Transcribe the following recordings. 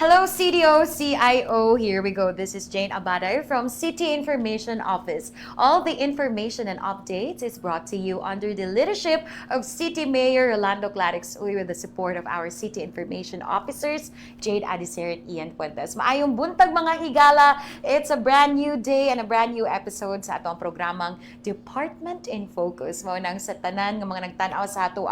Hello, CDO, CIO. Here we go. This is Jane Abaday from City Information Office. All the information and updates is brought to you under the leadership of City Mayor Rolando Clarix with the support of our City Information Officers, Jade Adicer at Ian Fuentes. Maayong buntag mga higala. It's a brand new day and a brand new episode sa atong programang Department in Focus. Mao nang sa tanan nga mga nagtan-aw sa ato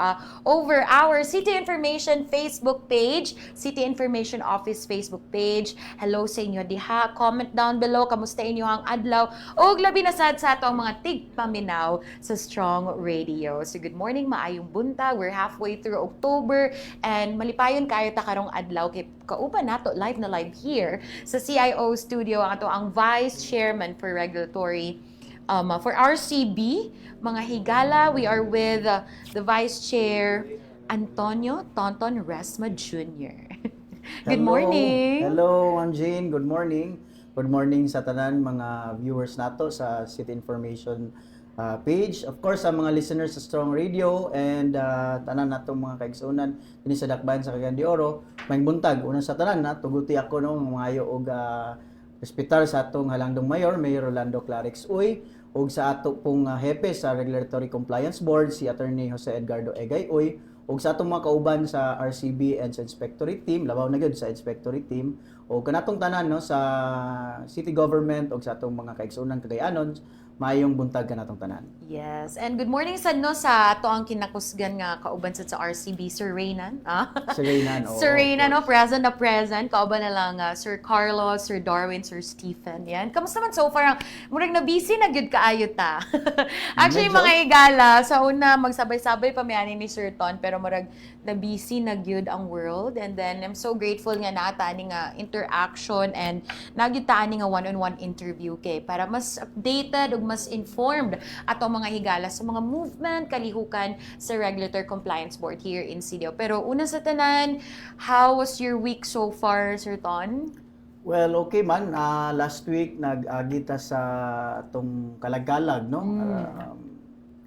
over our City Information Facebook page, City Information Office Facebook page. Hello sa inyo diha. Comment down below kamusta inyo ang adlaw ug labi na sad sa ato ang mga tigpaminaw sa Strong Radio. So good morning, maayong buntag. We're halfway through October and malipayon kayo ta karong adlaw kay kauban nato live na live here sa CIO studio ang ato ang Vice Chairman for Regulatory for RCB, mga higala. We are with the Vice Chair Antonio Tonton Resma Jr. Good morning. Hello, Ma'am Jane. Good morning. Good morning sa tanan mga viewers nato sa City Information page. Of course, sa mga listeners sa Strong Radio and tanan natong mga kaigsunan dinhi sa Dakbayan sa Cagayan de Oro. Maayong buntag. Una sa tanan na tuguti ako no maayo og respetar sa atong halangdong mayor, Mayor Rolando Clarix Uy, ug sa ato pong hepe sa Regulatory Compliance Board si Attorney Jose Edgardo Egay Uy, ug sa atong mga kauban sa RCB and sa Inspectorate Team, labaw na gyud sa Inspectorate Team, ug kanatong tanan no sa city government ug sa atong mga kaigsunan Cagayanon, maayong buntag kanatong tanan. Yes, and good morning sad no sa ato ang kinakusgan nga kauban sad sa RCB, Sir Reynan. Sir Reynan, Sir Reynan, no, present na present. Kauban na lang Sir Carlos, Sir Darwin, Sir Stephen. Yan. Kamusta man so far? Murag na busy na gyud kaayo ta. Actually, mga higala, sa una magsabay-sabay pa miani ni Sir Ton, pero murag na busy na gyud ang world. And then I'm so grateful nga naata ni nga interaction and nagyud ta ani nga one-on-one interview kay para mas updated ug mas informed ato mga higala sa mga movement kalihukan sa Regulatory Compliance Board here in CDO. Pero una sa tanan, how was your week so far, Sir Ton? Well, okay man. Last week nag-agita sa atong kalagalag, no?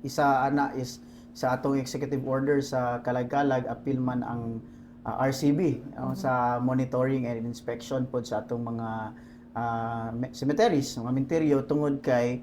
Isa is sa atong executive order sa kalagalag appeal man ang RCB sa monitoring and inspection po sa atong mga cemeteries, mga menteryo tungod kay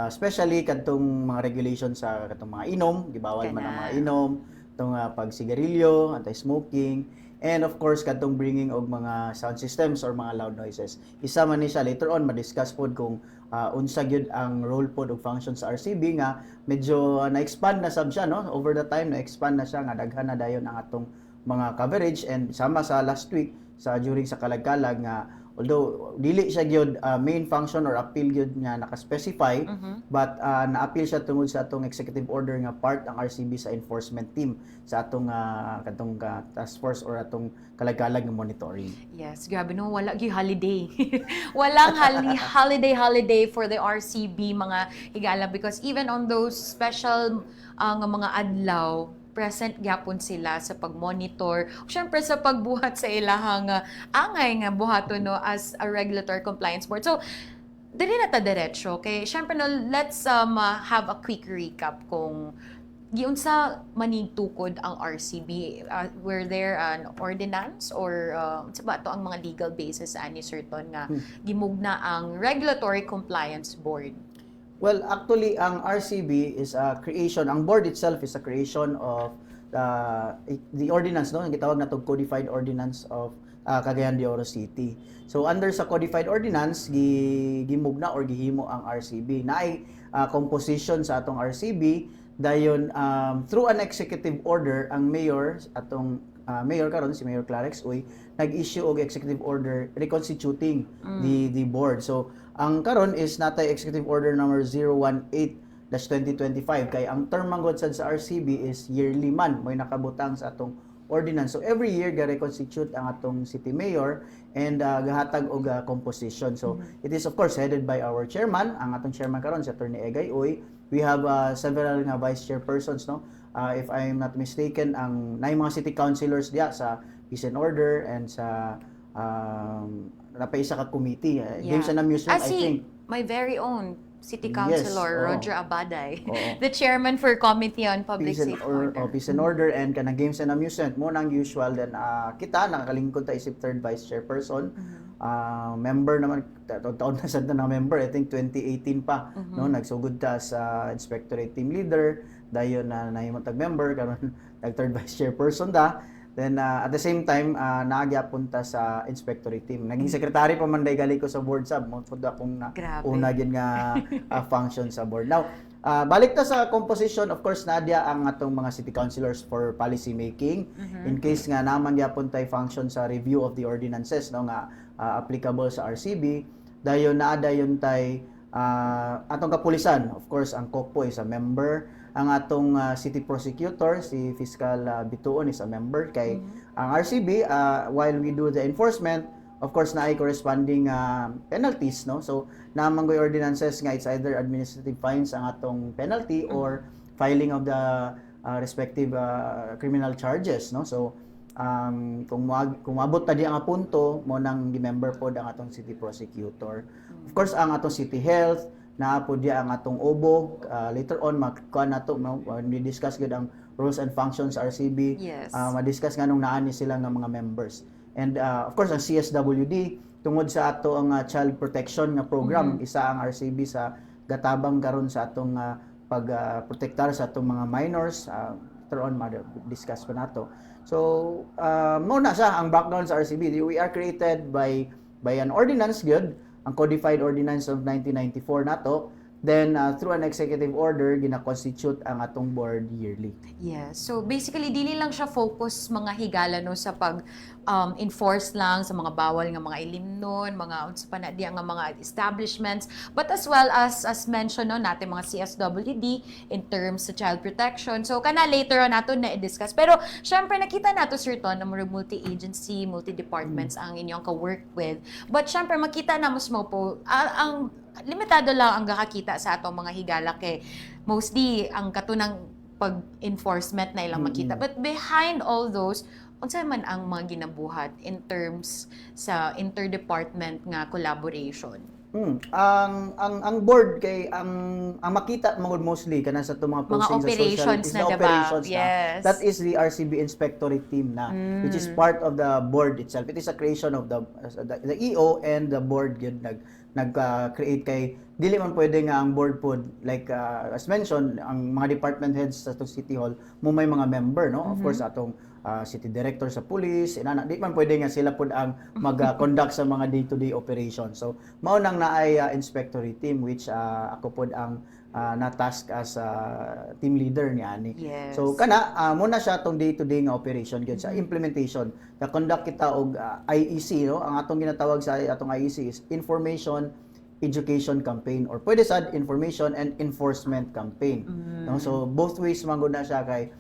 especially kadtong mga regulations sa katong mga inom, gibawal man ang mga inom, tong pagsigarilyo, anti-smoking, and of course kadtong bringing og mga sound systems or mga loud noises. Isa man ni siya later on ma-discuss pod kung unsa gyud ang role pod ug function sa RCB nga medyo na-expand na sab siya no, over the time na-expand na siya nga daghan na dayon ang atong mga coverage and sama sa last week sa during sa kalagkalag nga although dili siya gyud main function or appeal gyud nga naka-specify but na-appeal siya tungod sa atong executive order nga part ang RCB sa enforcement team sa atong katong task force or atong kalagkalag nga monitoring. Yes, grabe no, wala gyud holiday. Walang holiday for the RCB mga higala because even on those special nga mga adlaw present gyapon sila sa pag-monitor, syempre sa pagbuhat sa ilahang angay nga buhaton no as a regulatory compliance board. So, dili na ta diretso. Okay, syempre no, let's have a quick recap kung giunsa manigtukod ang RCB. Were there an ordinance or sa ba to ang mga legal basis ani certain nga gimugna ang Regulatory Compliance Board? Well, actually, ang RCB is a creation, ang board itself is a creation of the ordinance, no? Ang gitawag na itong Codified Ordinance of Cagayan de Oro City. So, under sa Codified Ordinance, gimugna or gihimo ang RCB. Naay composition sa atong RCB, dayon through an executive order, ang mayor, atong mayor karon si Mayor Clarix Uy, nag-issue og executive order reconstituting the board. So, ang karon is natay executive order number 018/2025 kay ang term manggod sad sa RCB is yearly man moy nakabutang sa atong ordinance. So every year ga-reconstitute ang atong city mayor and gahatag og composition. So it is of course headed by our chairman, ang atong chairman karon si Attorney Egay Uy. We have several nga vice chairpersons, no. If I'm not mistaken, ang nay mga city councilors diya sa peace and order and sa napaisa ka committee. Games and Amusement, I think. My very own City Yes, Councilor oo. Roger Abaday, Oo. the Chairman for Committee on Public Peace and, Safe Order. Peace and Order and kanang Games and Amusement mo nang usual then kita nakakalingkod ta isip third vice chairperson. Member naman taon na sad na member, I think 2018 pa no, nagsugod ta sa inspectorate team leader, dayon na nahimong tag member karon nag third vice chairperson ta. Then at the same time naagyapon ta sa inspectorate team. Naging secretary pa man day gali ko sa board sub mo pud akong Grabe. una gyud nga function sa board. Now balik ta sa composition, of course Nadia ang atong mga city councilors for policy making in case nga naman gyapon tay function sa review of the ordinances no nga applicable sa RCB. Dayon naa dayon tay atong kapulisan, of course ang COCPO is a member, ang atong city prosecutor si Fiscal Bituon is a member kay ang RCB while we do the enforcement, of course na ay corresponding penalties no, so namang goy ordinances nga it's either administrative fines ang atong penalty or filing of the respective criminal charges no. So kung moabot ta di ang punto mo nang gi-member pod ang atong city prosecutor. Of course ang atong city health naa po diya ang atong OBO. Later on magkuan nato discuss gud ang roles and functions sa RCB. Yes. Ma-discuss nga nung naani sila nga mga members. And of course ang CSWD tungod sa ato ang child protection nga program, isa ang RCB sa gatabang karon sa atong pag-protektar sa atong mga minors. Later on discuss pa nato. So mo na siya ang background sa RCB. We are created by an ordinance gyud, ang Codified Ordinance of 1994 nato. Then through an executive order gina-constitute ang atong board yearly. Yes. So basically dili lang siya focus mga higala no sa pag enforce lang sa mga bawal nga mga ilimnon, mga unsa pa na diya nga mga establishments, but as well as mentioned no natin mga CSWD in terms sa child protection. So kana later on nato na i-discuss. Pero syempre nakita nato Sir Ton na mga multi-agency, multi-departments ang inyong ka-work with. But syempre makita na mas mo po ang limitado lang ang gakakita sa atong mga higala kay mostly ang katunang pag-enforcement na ilang makita. But behind all those, unsa man ang mga ginabuhat in terms sa interdepartment nga collaboration? Ang board kay ang makita mo mostly kana sa itong mga postings operations sa social, na, is the diba? operations na. Yes. That is the RCB inspectorate team na, which is part of the board itself. It is a creation of the EO and the board yun nag-create kay dili man pwede nga ang board pod like as mentioned ang mga department heads sa itong City Hall mo may mga member no, of course atong city director sa police inana di man pwede nga sila pod ang mag-conduct sa mga day-to-day operations. So mao nang naay inspectorate team which ako pod ang na-task as team leader ni ani. Yes. So kana muna siya tong day-to-day nga operation gyud sa implementation. Na-conduct kita og IEC no, ang atong ginatawag sa atong IEC is Information Education Campaign or pwede sad Information and Enforcement Campaign. No? So both ways man gud na siya kay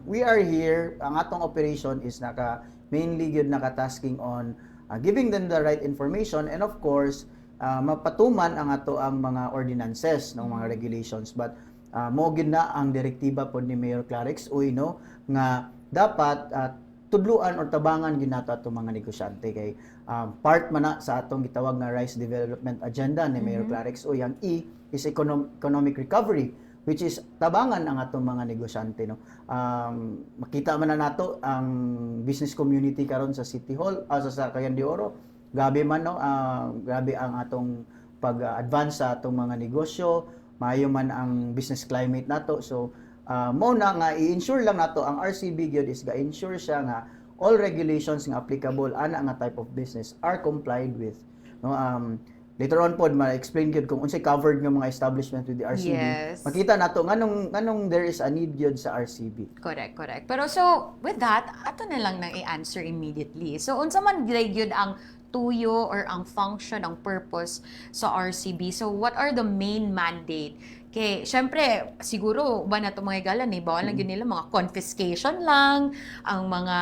we are here, ang atong operation is mainly gyud naka-tasking on giving them the right information and of course mapatuman ang ato ang mga ordinances ng mga regulations. But mo gyud na ang direktiba pod ni Mayor Clarix Uy no nga dapat tudluan or tabangan gyud nato atong mga negosyante kay part man na sa atong gitawag nga Rice Development Agenda ni Mayor Clarix Uy. Ang E is economic recovery which is tabangan ang atong mga negosyante no. Makita man na nato ang business community karon sa City Hall sa Cagayan de Oro. Grabe man no, grabe ang atong pag-advance sa atong mga negosyo, maayo man ang business climate nato. So mo na nga i-ensure lang nato ang RCB gyud is ga-ensure siya nga all regulations nga applicable ana nga type of business are complied with no. Later on pod ma-explain gyud kung unsay covered nga mga establishment with the RCB. Yes. Makita nato nganong there is a need gyud sa RCB. Correct. Pero so, with that, ato na lang nang i-answer immediately. So, unsa man gyud ang tuyo or ang function, ang purpose sa RCB? So, what are the main mandate? Kay, syempre, siguro, ba na itong mga galan, bawal lang yun nila, mga confiscation lang, ang mga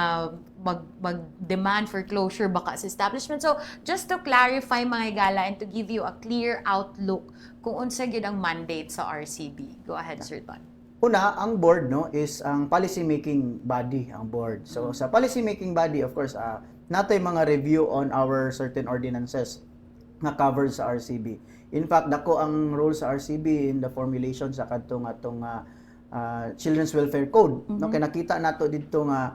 mag-demand for closure baka sa establishment. So, just to clarify mga gala and to give you a clear outlook kung unsa gyud ang mandate sa RCB. Go ahead, Sir Ton. Una, ang board no is ang policy making body ang board. So sa policy making body of course natay mga review on our certain ordinances. nga covered sa RCB. In fact, dako ang role sa RCB in the formulation sa kadtong atong Children's Welfare Code. No, kay nakita nato didto nga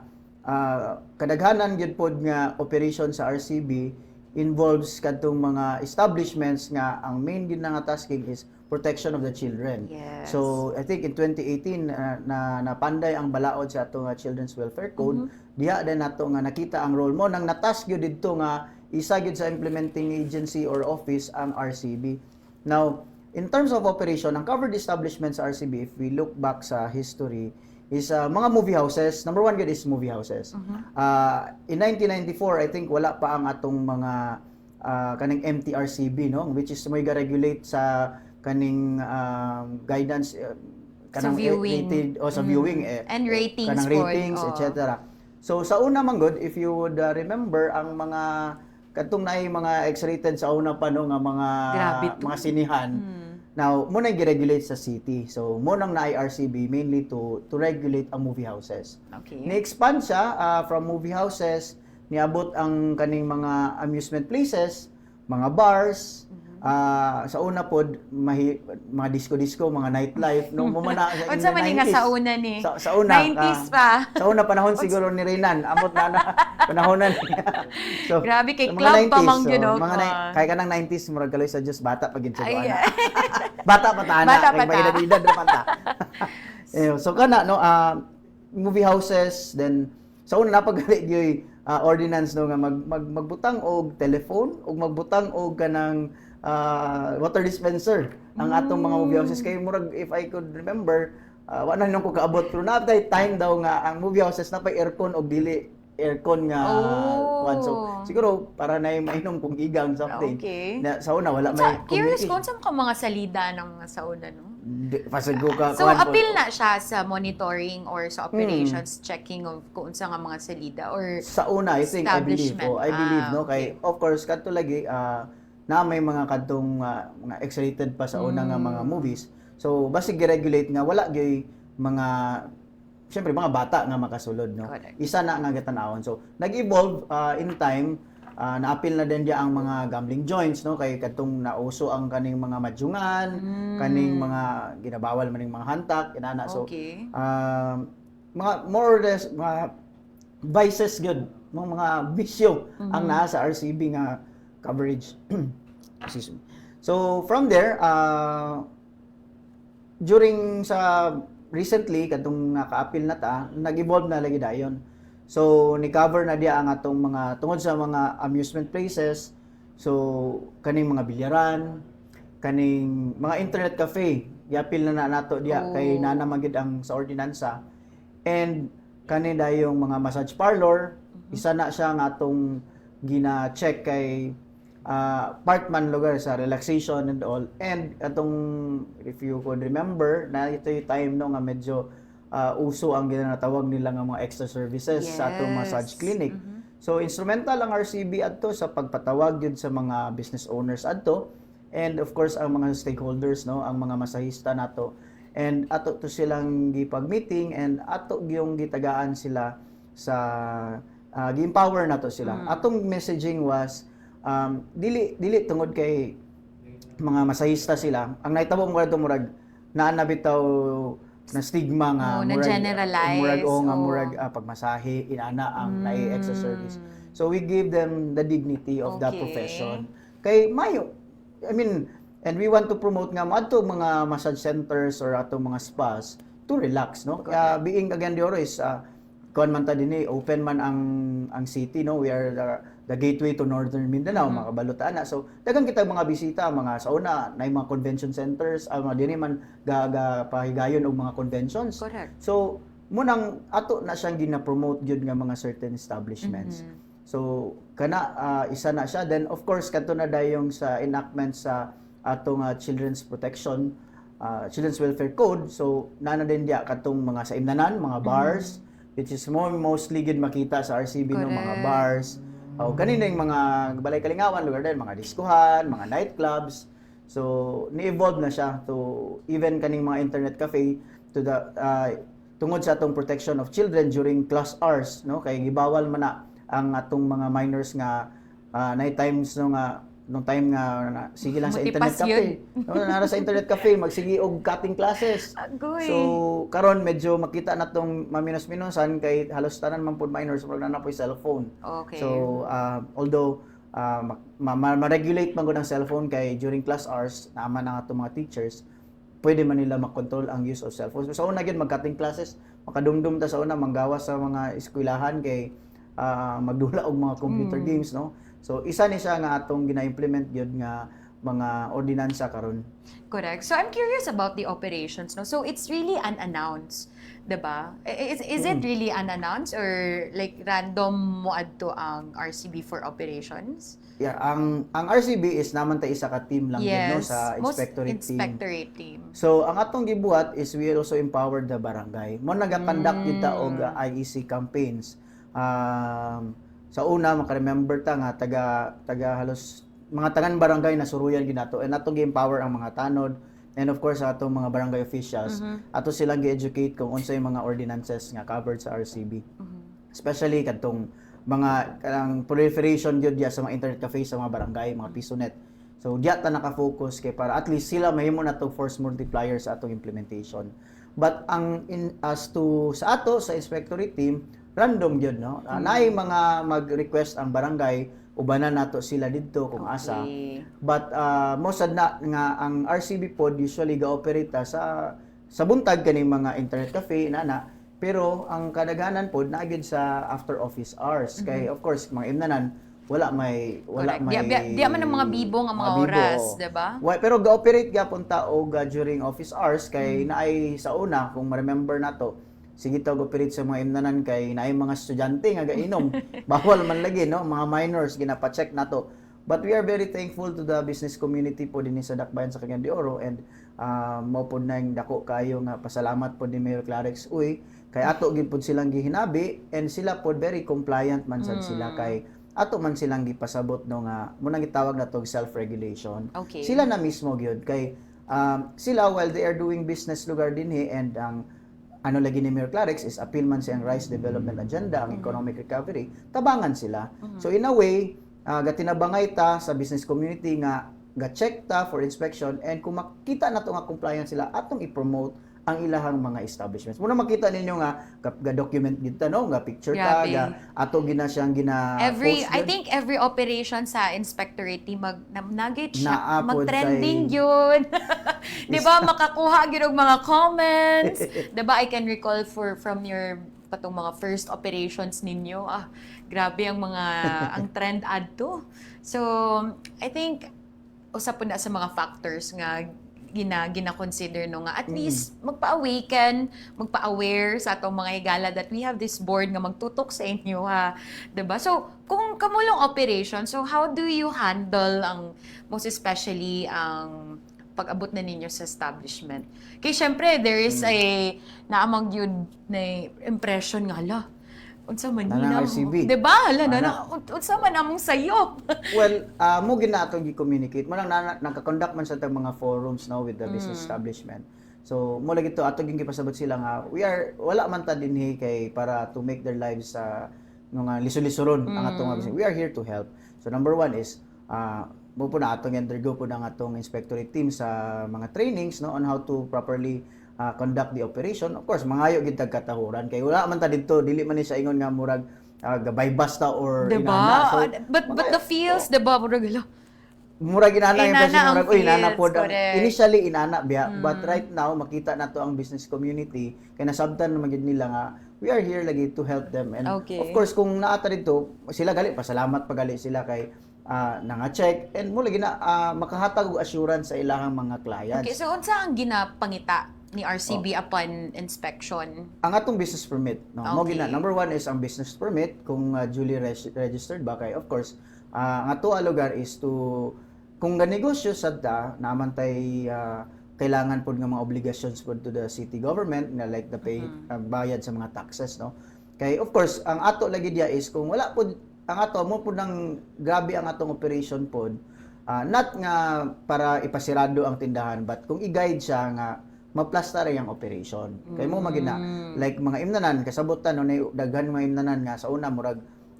kadaghanan gyud pod nga operation sa RCB involves kadtong mga establishments nga ang main gyud nga tasking is protection of the children. Yes. So, I think in 2018 na napanday ang balaod sa atong Children's Welfare Code, diha din nato nga nakita ang role mo nang natask gyud didto nga isa gyud sa implementing agency or office ang RCB. Now, in terms of operation, ang covered establishments sa RCB, if we look back sa history, is mga movie houses. Number one good is movie houses. In 1994, I think wala pa ang atong mga kaning MTRCB, no, which is may regulate sa kaning guidance Sa viewing. rated o sa viewing And ratings kanang po, ratings oo. etc. So sa una man good, if you would remember ang mga katong naay mga X-rated sa una pa no nga Grabe to. mga sinihan. Now, mo nang gi-regulate sa city. So, mo nang na RCB mainly to regulate ang movie houses. Okay. Ni-expand siya from movie houses, niabot ang kaning mga amusement places, mga bars, sa una pod mga disco-disco, mga nightlife, no mo man sa Unsa man nga sa una ni? Sa una 90s pa. Sa una panahon siguro ni Renan, amot na panahonan niya. So, Grabe, kay sa mga club pa 90s, mang yun, no? mga kaya ka ng 90s murag kaloy sa Dios bata pag ginsa Ay, ana. Bata pa ta Bata ana, pa kay ta. maedad ra panta. So kana no movie houses then sa una napagali gyoy ordinance no nga magbutang og telephone ug magbutang og kanang water dispenser ang atong mga movie houses kay murag if I could remember wa na nung ko kaabot pero natay time daw nga ang movie houses na pay aircon og dili aircon nga kuan. So siguro para na mainom kung igang something. Okay. Na, sa una wala may Curious communication. kung saan ka mga salida ng sa una, no? Pasago ka So, kuan po. appeal na siya sa monitoring or sa operations, checking of kung unsa nga mga salida or Sa una, I think, I believe. establishment. I believe, no? Okay. Kay, of course, kadto lagi, na may mga kadtong mga X-rated pa sa una nga mga movies. So, basig gi-regulate nga, wala gyoy mga, syempre, mga bata nga makasulod, no? Correct. Isa na nga gatanawon. So, nag-evolve in time, na-appeal na din diya ang mga gambling joints, no? Kay kadtong nauso ang kaning mga madyungan, kaning mga ginabawal maning mga hantak, inana. So, Okay. mga more or less mga vices good, mga bisyo ang naa sa RCB nga coverage. Excuse me. So from there during sa recently kadtong naka-appeal na ta, nag-evolve na lagi dayon. So ni-cover na diya ang atong mga tungod sa mga amusement places. So kaning mga bilyaran, kaning mga internet cafe, i-appeal na nato diya kay nana magid ang sa ordinansa. And kani dayong mga massage parlor, isa na siya nga atong gina-check kay part man lugar sa relaxation and all. And atong if you could remember na ito yung time no nga medyo uso ang ginatawag nila nga mga extra services sa atong Yes. massage clinic. So instrumental ang RCB adto sa pagpatawag yun sa mga business owners adto and of course ang mga stakeholders no, ang mga masahista nato. And ato to silang gipag-meeting and ato gyung gitagaan sila sa gi-empower nato sila. Atong messaging was dili tungod kay mga masahista sila. Ang naitabo mo kadto murag naa na bitaw na stigma nga na-generalize, murag pagmasahe inana ang naay extra service. So we give them the dignity of that Okay. profession. Kay mayo I mean and we want to promote nga ato mga massage centers or ato mga spas to relax no. Being again the is kuan man ta dinhi open man ang city no. We are the gateway to Northern Mindanao, mga kabalutaan na. So, daghang kita mga bisita, mga sa una, na mga convention centers, mga dini man pahigayon og mga conventions. Correct. So, munang ato na siyang gina-promote gyud nga mga certain establishments. So, kana isa na siya. Then, of course, kadto na dayong sa enactment sa atong Children's Protection, Children's Welfare Code. So, nana din diya katong mga sa imnanan, mga bars, which is mostly gid makita sa RCB no, mga Correct. bars. O kanina yung mga balay kalingawan, lugar din, mga diskuhan, mga nightclubs. So, ni-evolve na siya to even kaning mga internet cafe to the tungod sa atong protection of children during class hours, no? Kay gibawal man na ang atong mga minors nga night times no nga nung time nga sige lang sa internet cafe. Motivasyon. No, nara sa internet cafe magsige og cutting classes. Agoy. So karon medyo makita na tong maminos-minusan kay halos tanan man pud minors murag na po'y cellphone. Okay. So although ma-regulate man gud ang cellphone kay during class hours naman na atong mga teachers pwede man nila makontrol ang use of cellphones. So, sa una gyud mag-cutting classes, makadumdum ta sa una manggawas sa mga eskwelahan kay magdula og mga computer games, no. So isa ni siya nga atong gina-implement gyud nga mga ordinansa karon. Correct. So I'm curious about the operations, no? So it's really unannounced, 'di ba? Is it really unannounced or like random mo adto ang RCB for operations? Yeah, ang RCB is naman ta isa ka team lang gyud, no, sa most inspectorate team. inspectorate team. So ang atong gibuhat is we also empowered the barangay. Mo naga-conduct kita og IEC campaigns. Sa una maka-remember ta nga taga halos mga tagan barangay na suruyan ginato and ato gi-empower ang mga tanod and of course atong mga barangay officials ato silang gi-educate kung unsay mga ordinances nga covered sa RCB. Especially kadtong mga kanang proliferation gyud sa mga internet cafe sa mga barangay, mga pisonet. So diya ta naka-focus kay para at least sila mahimo na to force multiplier sa atong implementation. But as to sa ato sa inspectorate team, random gyud, no. Naay mga mag-request ang barangay ubanan nato sila didto kung asa. But most na nga ang RCB pod usually ga-operate sa buntag kani mga internet cafe nana. Pero ang kadaghanan pod naa gyud sa after office hours kay of course mga imnanan wala may Di man ang mga bibong ang mga oras, oo. 'di ba? Pero ga-operate gyapon ta og during office hours kay naay sa una kung ma-remember nato sige ta operate sa mga imnanan kay naay mga estudyante nga gainom. Bawal man lagi, no, mga minors ginapa-check nato. But we are very thankful to the business community po dinhi sa Dakbayan sa Cagayan de Oro and mao pod nang dako kayo nga pasalamat po ni Mayor Clarex Uy kay ato gid pod silang gihinabi and sila pod very compliant man sad sila kay ato man silang gipasabot no nga mo nang gitawag na tog self-regulation. Okay. Sila na mismo gyud kay sila while they are doing business lugar dinhi and ang ano lagi ni Mayor Clarex is appeal man siyang rice development agenda, ang economic recovery, tabangan sila. So in a way, gatinabangay ta sa business community nga ga-check ta for inspection and kung makita na to nga compliant sila atong i-promote ang ilahang mga establishments. Muna makita ninyo nga ga-document dito no, nga picture ta, Grabe. ato gina siyang I post think every operation sa inspectorate team nugget siya, Naapod mag-trending kay- yun. 'Di ba makakuha gyud og mga comments. 'Di ba I can recall from your patong mga first operations ninyo. Grabe ang mga ang trend adto. So, I think usa po na sa mga factors nga gina-consider no nga at least magpa-awaken, magpa-aware sa atong mga higala that we have this board nga magtutok sa inyo ha. 'Di ba? So, kung kamulong operation, so how do you handle ang most especially ang pag-abot na ninyo sa establishment? Kaya syempre, there is a naamang yun na impression nga, hala, unsa man Nanang hina RCB. mo. Diba? Hala, unsa man among sayo. Well, mo ginato gi-communicate. Mo lang nagka-conduct man sa tag mga forums now with the business establishment. So, mo lagi to ato ging gipasabot sila nga wala man ta dinhi kay para to make their lives nga liso-lisoron ang atong business. We are here to help. So, number one is mo po na atong undergo po ng atong inspectorate team sa mga trainings no on how to properly conduct the operation. Of course, mangayo gid tag katahuran kay wala man ta didto dili man ni sa ingon nga murag gabay basta or Diba? inana. So, But the feels, diba? Murag, hala, murag inana yung Inana person ang murag uy inana fields, pod. correct. Initially inana biya but right now makita nato ang business community kay nasabtan naman gid nila nga we are here lagi to help them and Okay. of course kung naata dito sila gali pasalamat pagali sila kay nanga-check and mo lagi na makahatag og assurance sa ilahang mga clients. Okay, so unsa ang ginapangita ni RCB upon inspection? Ang atong business permit, no? Mo Okay. gina. Number one is ang business permit kung duly registered ba kay of course ang ato lugar is to kung ganegosyo sad ta naman tay kailangan pod nga mga obligations pod to the city government na like the pay bayad sa mga taxes no. Kay of course ang ato lagi dia is kung wala pod ang ato mo pod nang grabe ang atong operation pod not nga para ipasirado ang tindahan but kung i-guide siya nga maplastara yung operation. Kay mo magina like mga imnanan kasabot ta no na daghan mga imnanan nga sa una murag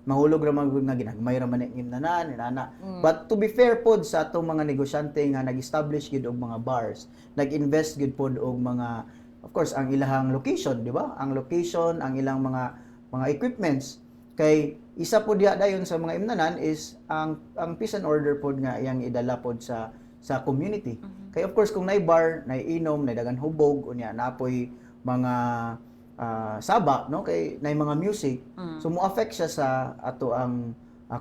mahulog ra man gud nga ginagmay ra man ning imnanan inana. But to be fair pod sa atong mga negosyante nga nag-establish gid og mga bars, nag-invest gid pod og mga, of course, ang ilahang location, di ba? Ang location, ang ilang mga equipments. Kay isa po diya dayon sa mga imnanan is ang peace and order pod nga iyang idala pod sa community. Kay of course kung nay bar, nay inom, nay dagan hubog unya napoy mga saba no kay nay mga music. So mo affect siya sa ato ang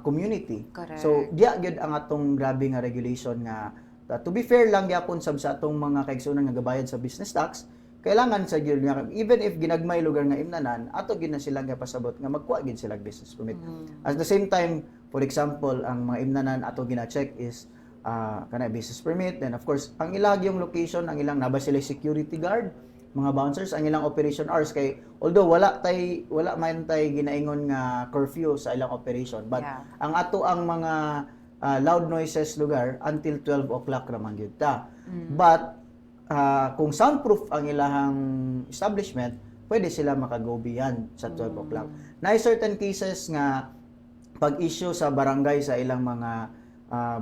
community. Correct. So diya gyud ang atong grabe nga regulation nga to be fair lang gyapon sa atong mga kaigsunan nga gabayad sa business tax. Kailangan sa gyud nga even if ginagmay lugar nga imnanan ato gyud na sila nga pasabot nga magkuha gyud sila business permit. At the same time, for example, ang mga imnanan ato gina-check is kana business permit, then of course ang ilang yung location, ang ilang naba sila security guard, mga bouncers, ang ilang operation hours kay although wala man tay ginaingon nga curfew sa ilang operation, but ang ato ang mga loud noises lugar until 12 o'clock ra man gyud ta. But kung soundproof ang ilahang establishment, pwede sila maka-go beyond sa 12 o'clock. Na certain cases nga pag-issue sa barangay sa ilang mga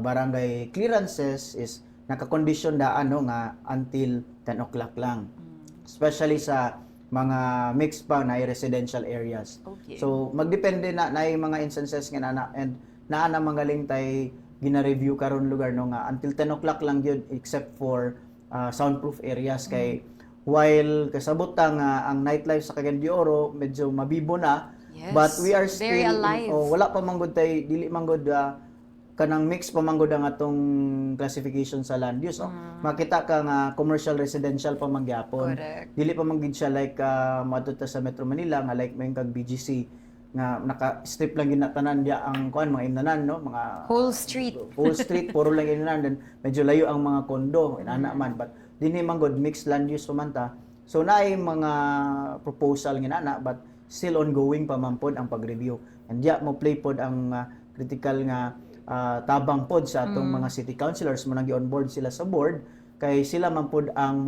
barangay clearances is naka-condition daan no nga until 10 o'clock lang. Especially sa mga mixed pa na residential areas. Okay. So magdepende na mga instances nga na and naa na magaling tay gina-review karon lugar no nga until 10 o'clock lang yun except for soundproof areas kay while kasabot nga ang nightlife sa Cagayan de Oro medyo mabibo na. Yes, But we are very still alive. wala pa manggod tay dili manggod kanang mix pa manggod ang atong classification sa land use no. Makita ka nga commercial residential pa mangyapon. Correct. Dili pa manggid siya like madto sa Metro Manila nga like may kag BGC nga naka-strip lang ginatanan dia ang kuan mga imnanan no mga Whole street. whole street puro lang imnanan then medyo layo ang mga kondo inana man but dinhi manggod mixed land use pamanta. So naay mga proposal ginana but still ongoing pa man pod ang pag-review. And diya mo play pod ang critical nga tabang pod sa atong mga city councilors mo nag-on board sila sa board kay sila man pod ang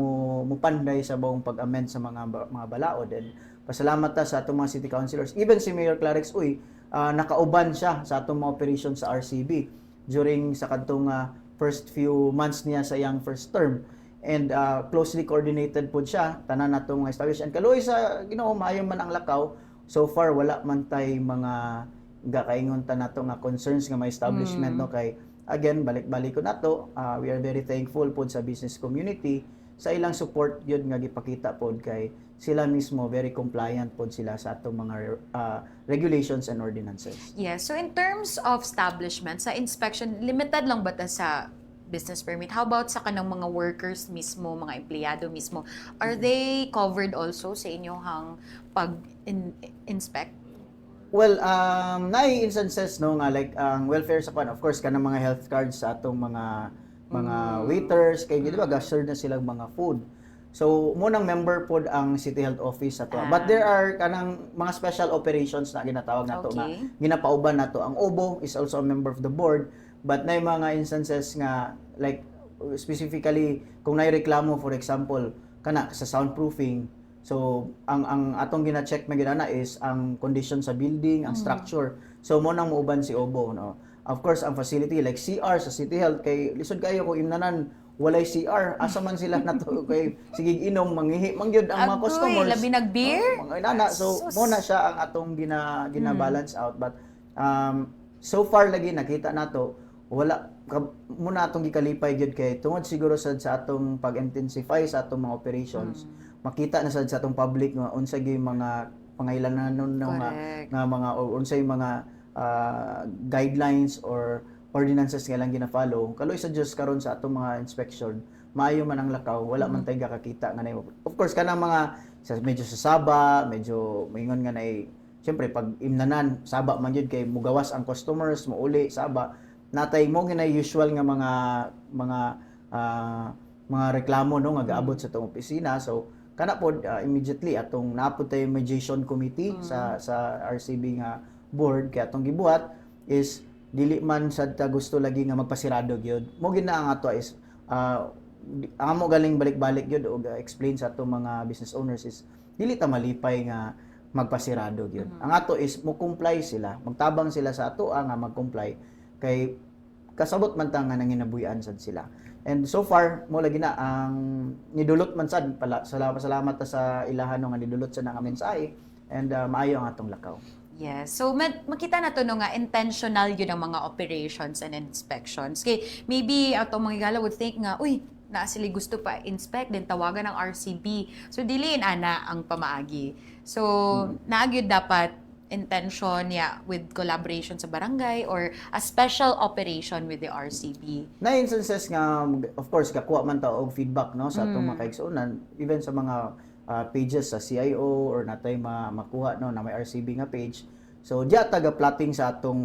mupanday sa buong pag-amend sa mga balaod. And pasalamat ta sa atong mga city councilors, even si Mayor Clarex Uy nakauban siya sa atong mga operations sa RCB during sa kadtong first few months niya sa iyang first term. And closely coordinated pod siya tanan natong mga establishment. And kaluoy sa Ginoo maayo man ang lakaw, so far wala man tay mga gakaingon ta nato nga concerns nga may establishment no kay again balik-balik ko nato we are very thankful pod sa business community sa ilang support yun nga gipakita pod kay sila mismo very compliant pod sila sa atong mga regulations and ordinances. Yes. So in terms of establishment, sa inspection, limited lang ba ta sa business permit? How about sa kanang mga workers mismo, mga empleyado mismo? Are they covered also sa inyong pag-inspect? Well, naay instances no nga like ang welfare sa of course kanang mga health cards sa atong mga waiters kay di ba ga-serve na silang mga food. So munang member pod ang City Health Office ato. But there are kanang mga special operations na ginatawag nato nga ginapauban nato. Ang OBO is also a member of the board, but naay mga instances nga like specifically kung naay reklamo for example kana sa soundproofing. So ang atong gina-check man ginana is ang condition sa building, ang structure. So mo nang muuban si OBO no. Of course ang facility like CR sa City Health kay lisod kayo kung imnanan walay CR asa man sila nato kay sige inom manghihi mangyud ang mga customers. Labi nag-beer? Mga inana so mo na siya ang atong gina-balance out but so far lagi nakita nato wala muna atong gikalipay gyud kay tungod siguro sa atong pag-intensify sa atong mga operations. Makita na sa atong public nga unsa gyud mga pangailangan nga mga unsay mga guidelines or ordinances nga lang gina-follow. Kaloy sa Dios karon sa atong mga inspection, maayo man ang lakaw, wala man tay kakakita nga nay. Of course kanang mga medyo sa Saba, medyo maingon nga nay syempre pag imnanan Saba man gyud kay mugawas ang customers, muuli Saba. Natay mo ginay usual nga mga reklamo no nga gaabot sa tong opisina. So kana pod immediately atong naapod tay mediation committee sa RCB nga board kay atong gibuhat is dili man sad ta gusto lagi nga magpasirado gyud. Mo gina ang ato is amo galing balik-balik gyud og explain sa atong mga business owners is dili ta malipay nga magpasirado gyud. Ang ato is mo comply sila, magtabang sila sa ato nga mag-comply kay kasabot man ta nga nanginabuyan sad sila. And so far mo lagi na ang nidulot man sad pala salamat ta sa ilahan nga nidulot sa nga mensahe and maayo ang atong lakaw. Yes. So, makita na to no nga intentional yun ang mga operations and inspections. Kay maybe atong mga igala would think nga, uy, naa sila gusto pa inspect din tawagan ng RCB. So, diliin ana ang pamaagi. So, naagyo dapat intention with collaboration sa barangay or a special operation with the RCB. Na instances nga of course kakuha man ta og feedback no sa atong mga kaigsuonan even sa mga pages sa CIO or natay makuha no na may RCB nga page. So diya taga plotting sa atong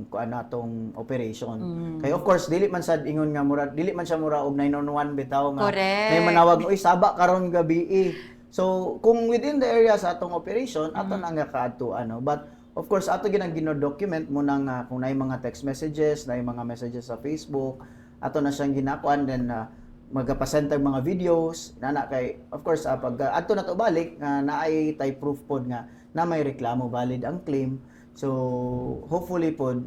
kuan atong operation. Kay of course dili man sad ingon nga mura dili man siya mura og 911 bitaw nga may manawag oy saba karon gabi. So kung within the area sa atong operation ato na nga kaadto ano but of course ato ginang gino-document mo nang kung naay mga text messages, naay mga messages sa Facebook, ato na siyang ginakuan then magapasentag mga videos nana kay of course pag adto na to balik naay tay proof pod nga na may reklamo valid ang claim so hopefully pod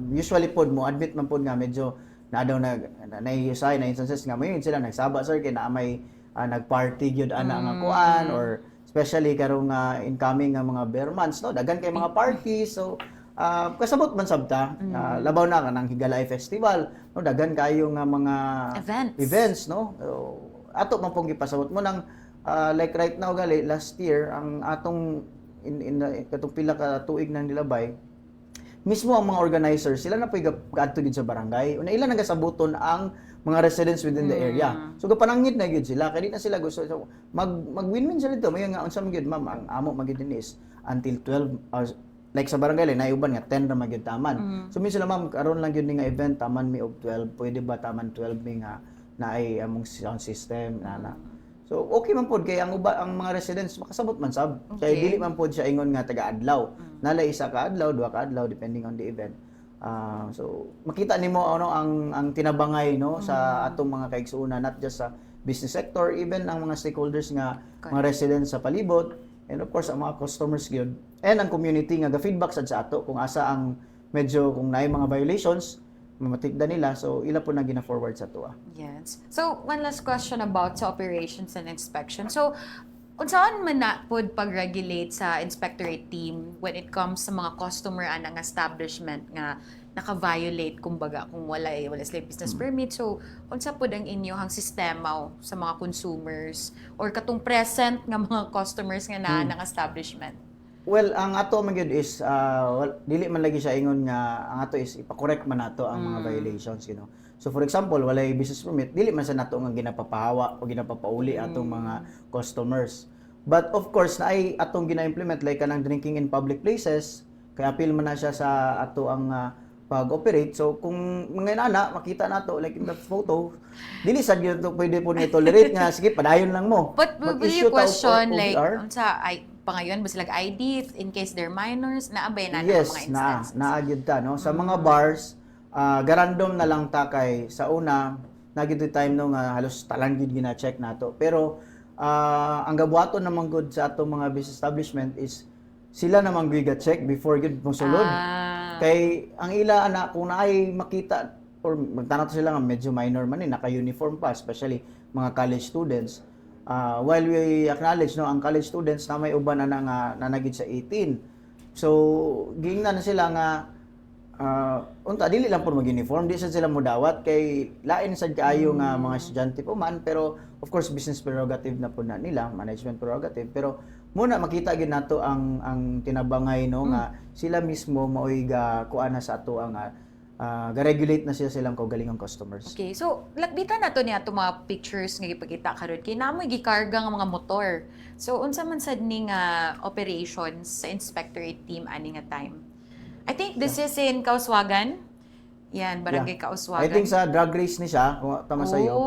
usually pod mo admit man pod nga medyo na daw naiyusay na instances nga mayon sila nagsaba sir kay na may nagparty gyud ana nga kuan or especially karong incoming nga mga bear months no daghan kay mga parties so kasabot man sabta labaw na kanang Higalay Festival no daghan kayo nga mga events no ato man pong gipasabot mo nang like right now gali last year ang atong katong pila ka tuig nang nilabay mismo ang mga organizers sila na poy gaadto gid sa barangay una ila nagasabuton ang mga residents within the area so gapanangit na gyud sila kay di na sila gusto so, mag-win-win sila dito may nga unsa man gyud ma'am ang amo magid is until 12 hours like sa barangay lang naiuban nga 10 ra magyud taman. So minsan ma'am karon lang gyud ni nga event taman mi og 12 pwede ba taman 12 mi nga naay among sound system nana. So okay man pod kay ang mga residents makasabot man sab. Kay dili man pod siya ingon nga taga-adlaw. Nalay isa ka adlaw, duha ka adlaw depending on the event. So makita nimo ano ang tinabangay no sa atong mga kaigsuonan not just sa business sector even ang mga stakeholders nga mga residents sa palibot and of course ang mga customers gyud and ang community nga ga-feedback sad sa ato kung asa ang medyo kung naay mga violations mamatikda nila so ila po na gina-forward sa ato. Yes. So one last question about sa operations and inspection. So unsaan man na pod pag-regulate sa inspectorate team when it comes sa mga customer anang establishment nga naka-violate kumbaga kung wala sila business permit. So unsa pod ang inyong sistema sa mga consumers or katong present nga mga customers nga naa ng establishment? Well, ang ato man gyud is dili man lagi siya ingon nga ang ato is ipa-correct man nato ang mga violations, you know. So for example, walay business permit, dili man sa nato nga ginapapahawa o ginapapauli atong mga customers. But of course, naay atong gina-implement like kanang drinking in public places, kay apil man na siya sa ato ang pag-operate. So kung mga inana makita nato like in the photo, dili sad gyud pwede po ni tolerate nga sige padayon lang mo. But will you question like unsa ay pangayon ba sila ID in case they're minors naabay na yes, mga instances? Yes, naagid ta no. Sa mga bars, garandom na lang ta kay sa una nagid time no nga halos talang gid gina-check nato. Pero ang gabuhaton naman good sa atong mga business establishment is sila namang giga-check before gid mosulod. Kay ang ila ana kung naay makita or magtanaw sila nga medyo minor man naka-uniform pa especially mga college students. While we acknowledge no ang college students na may uban na nga nanagid sa 18. So gingnan na sila nga unta dili lang pud mag-uniform di sad sila modawat kay lain sad kaayo nga mga estudyante po man pero of course business prerogative na pud na nila management prerogative pero muna makita gid nato ang tinabangay no nga sila mismo maoy ga kuana sa ato ang ga-regulate na silang kaugalingong customers. Okay, so lakbitan nato niya itong mga pictures nga gipakita karon kay namoy gikarga nga mga motor. So unsa man sad ning operations sa inspectorate team ani nga time? I think this is in Kauswagan. Yan, Barangay Kauswagan. I think sa drag race ni siya, kung tama sa'yo.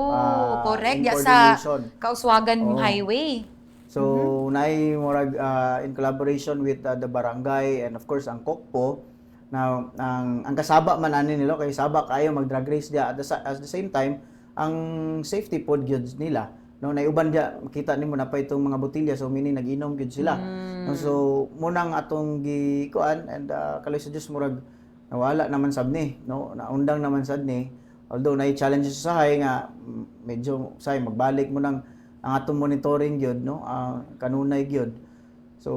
Correct. Ya sa Kauswagan Highway. So, naay murag in collaboration with the barangay and of course ang Kokpo na ang kasaba man ani nila kay saba kayo mag drag race dia at the same time ang safety pod gyud nila no naiuban dia makita nimo na pa itong mga botilya so meaning nag-inom gyud sila. No, so munang atong gikuan and kaloy sa Dios murag nawala naman sad ni, no naundang naman sad ni. Although na challenges sa hay nga medyo say magbalik mo nang ang atong monitoring gyud, no kanunay gyud. So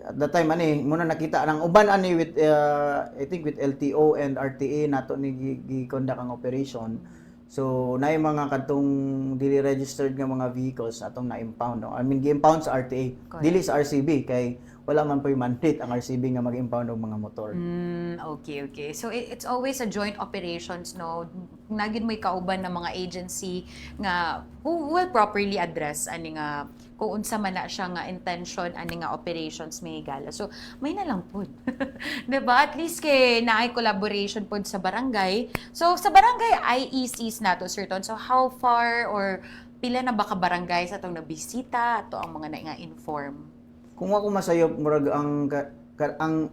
at that time ani muna nakita ang uban ani with I think with LTO and RTA nato ni gi-conduct ang operation. So naay mga kadtong dili registered nga mga vehicles atong na-impound, no? I mean gi-impound sa RTA, dili sa RCB kay wala man pa mandate ang RCB nga mag-impound og mga motor. Okay. So it's always a joint operations, no? Nagid may kauban ng mga agency nga who will properly address ani nga kung unsa man na siya nga intention ani nga operations may higala. So may na lang pud. 'Di ba? At least kay naay collaboration pud sa barangay. So sa barangay IECs nato certain. So how far or pila na ba ka barangay sa atong nabisita ato ang mga na nga inform? Kung ako masayop murag ang